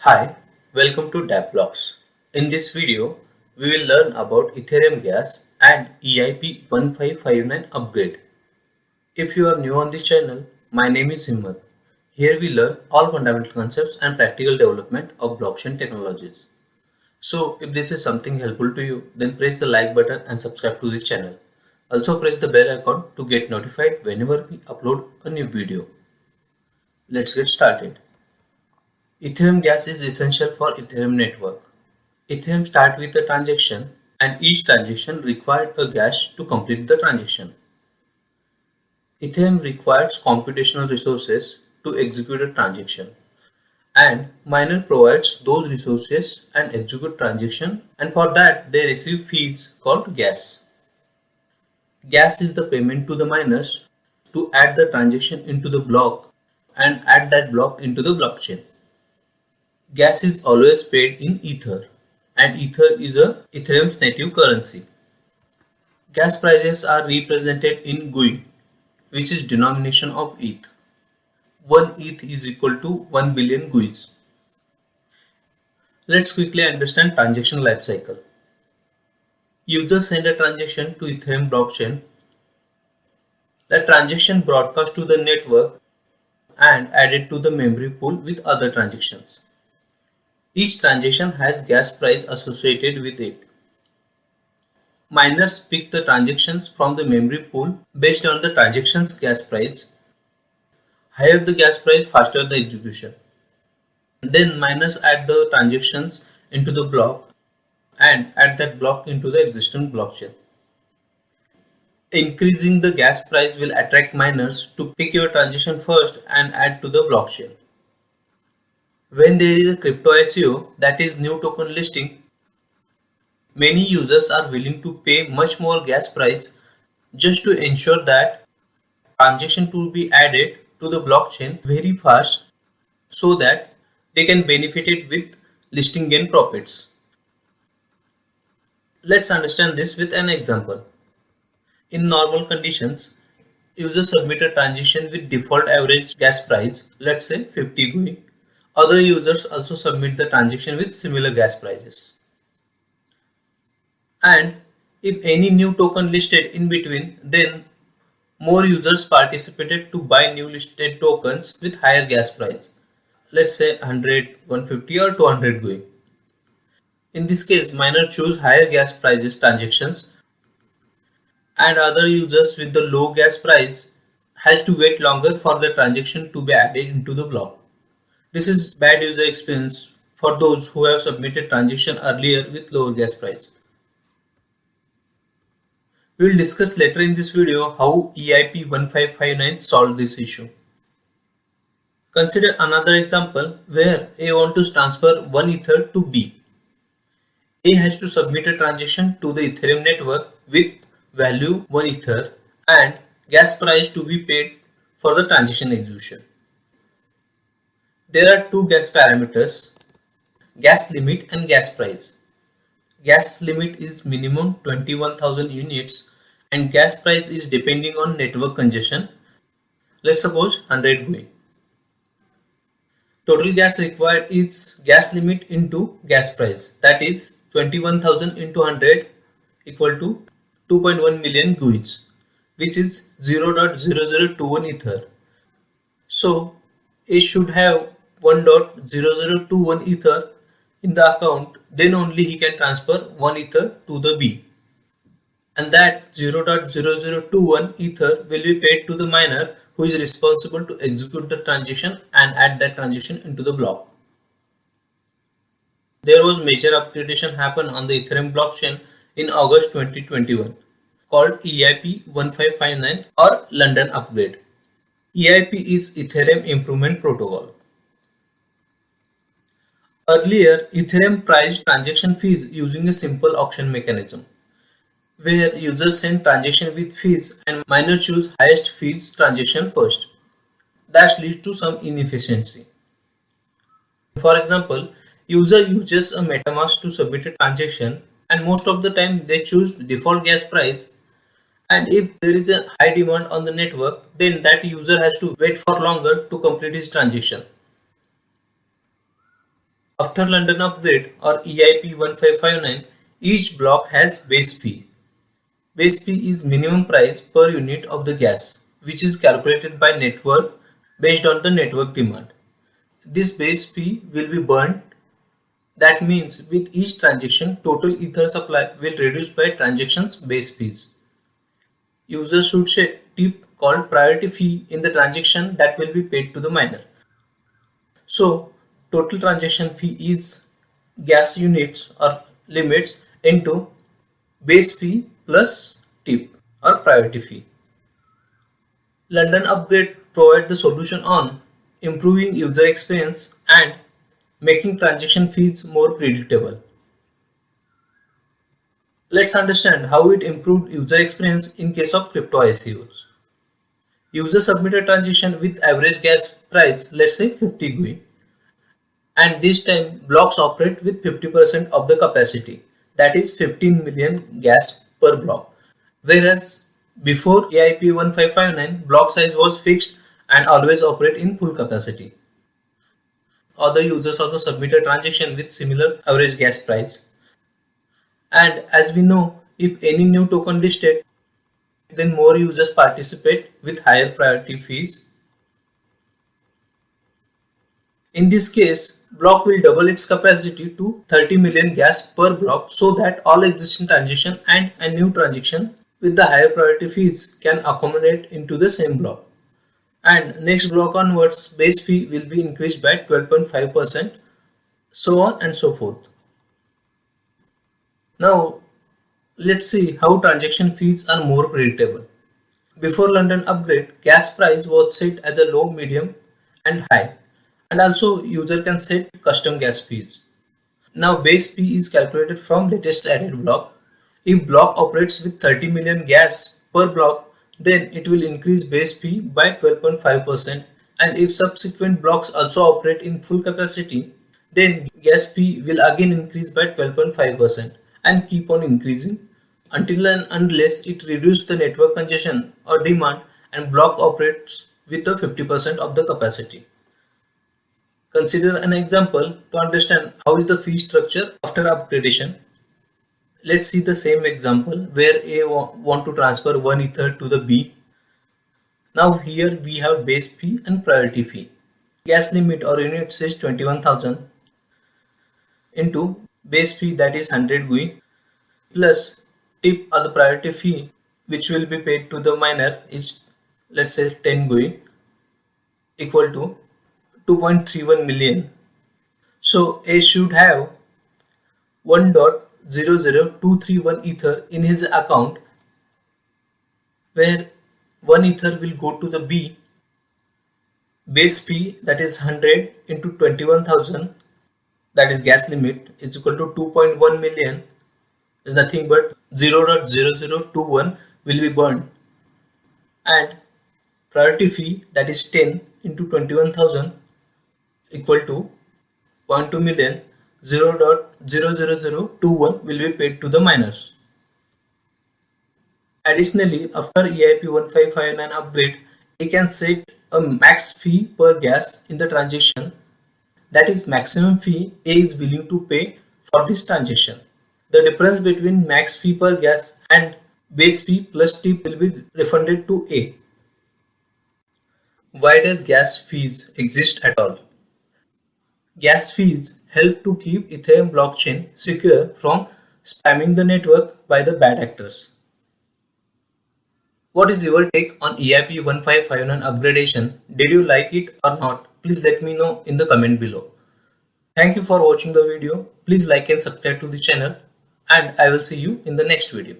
Hi, welcome to DApp In this video, we will learn about Ethereum Gas and EIP-1559 upgrade. If you are new on the channel, my name is Himmat. Here we learn all fundamental concepts and practical development of blockchain technologies. So, if this is something helpful to you, then press the like button and subscribe to the channel. Also press the bell icon to get notified whenever we upload a new video. Let's get started. Ethereum Gas is essential for Ethereum network. Ethereum starts with a transaction and each transaction required a gas to complete the transaction. Ethereum requires computational resources to execute a transaction and miner provides those resources and execute transaction, and for that they receive fees called gas. Gas is the payment to the miners to add the transaction into the block and add that block into the blockchain. Gas is always paid in Ether, and Ether is a Ethereum's native currency. Gas prices are represented in GUI, which is denomination of ETH. 1 ETH is equal to 1 billion GUIs. Let's quickly understand transaction lifecycle. Users send a transaction to Ethereum blockchain. The transaction broadcast to the network and added to the memory pool with other transactions. Each transaction has gas price associated with it. Miners pick the transactions from the memory pool based on the transaction's gas price. Higher the gas price, faster the execution. Then miners add the transactions into the block and add that block into the existing blockchain. Increasing the gas price will attract miners to pick your transaction first and add to the blockchain. When there is a crypto ICO, that is new token listing, many users are willing to pay much more gas price just to ensure that transaction to be added to the blockchain very fast so that they can benefit it with listing gain profits. Let's understand this with an example. In normal conditions, users submit a transaction with default average gas price, let's say 50 GUI. Other users also submit the transaction with similar gas prices. And if any new token listed in between, then more users participated to buy new listed tokens with higher gas price. Let's say 100, 150 or 200 GUI. In this case, miners choose higher gas prices transactions and other users with the low gas price has to wait longer for the transaction to be added into the block. This is bad user experience for those who have submitted transaction earlier with lower gas price. We will discuss later in this video how EIP-1559 solved this issue. Consider another example where A wants to transfer 1 Ether to B. A has to submit a transaction to the Ethereum network with value 1 Ether and gas price to be paid for the transaction execution. There are two gas parameters, gas limit and gas price. Gas limit is minimum 21,000 units and gas price is depending on network congestion. Let's suppose 100 GUI. Total gas required is gas limit into gas price, that is 21,000 into 100 equal to 2.1 million GUIs, which is 0.0021 Ether. So it should have 1.0021 Ether in the account, then only he can transfer 1 Ether to the B. And that 0.0021 Ether will be paid to the miner who is responsible to execute the transaction and add that transaction into the block. There was major upgradation happen on the Ethereum blockchain in August 2021 called EIP-1559 or London upgrade. EIP is Ethereum Improvement Protocol. Earlier, Ethereum priced transaction fees using a simple auction mechanism, where users send transaction with fees and miners choose highest fees transaction first. That leads to some inefficiency. For example, user uses a MetaMask to submit a transaction and most of the time they choose default gas price, and if there is a high demand on the network, then that user has to wait for longer to complete his transaction. After London upgrade or EIP-1559, each block has base fee. Base fee is minimum price per unit of the gas, which is calculated by network based on the network demand. This base fee will be burned. That means with each transaction, total ether supply will reduce by transactions base fees. Users should set tip called priority fee in the transaction that will be paid to the miner. So total transaction fee is gas units or limits into base fee plus tip or priority fee. London upgrade provide the solution on improving user experience and making transaction fees more predictable. Let's understand how it improved user experience in case of crypto ICOs. User submit a transaction with average gas price, let's say 50 GUI, and this time blocks operate with 50% of the capacity, that is 15 million gas per block. Whereas before EIP 1559, block size was fixed and always operate in full capacity. Other users also submit a transaction with similar average gas price. And as we know, if any new token listed, then more users participate with higher priority fees. In this case, block will double its capacity to 30 million gas per block so that all existing transaction and a new transaction with the higher priority fees can accommodate into the same block. And next block onwards, base fee will be increased by 12.5%, so on and so forth. Now, let's see how transaction fees are more predictable. Before London upgrade, gas price was set as a low, medium and high, and also user can set custom gas fees. Now base fee is calculated from latest added block. If block operates with 30 million gas per block, then it will increase base fee by 12.5%, and if subsequent blocks also operate in full capacity, then gas fee will again increase by 12.5% and keep on increasing until and unless it reduces the network congestion or demand and block operates with the 50% of the capacity. Consider an example to understand how is the fee structure after upgradation. Let's see the same example where A want to transfer 1 ether to the B. Now here we have base fee and priority fee. Gas limit or unit says 21,000 into base fee, that is 100 GUI, plus tip or the priority fee which will be paid to the miner is, let's say, 10 GUI, equal to 2.31 million. So A should have 1.00231 ether in his account, where 1 ether will go to the B. Base fee, that is 100 into 21,000, that is gas limit, is equal to 2.1 million, is nothing but 0.0021 will be burned, and priority fee, that is 10 into 21,000, equal to 0.2 million, 0.00021 will be paid to the miners. Additionally, after EIP 1559 upgrade, we can set a max fee per gas in the transaction, that is maximum fee A is willing to pay for this transaction. The difference between max fee per gas and base fee plus tip will be refunded to A. Why does gas fees exist at all? Gas fees help to keep Ethereum blockchain secure from spamming the network by the bad actors. What is your take on EIP 1559 upgradation? Did you like it or not? Please let me know in the comment below. Thank you for watching the video. Please like and subscribe to the channel, and I will see you in the next video.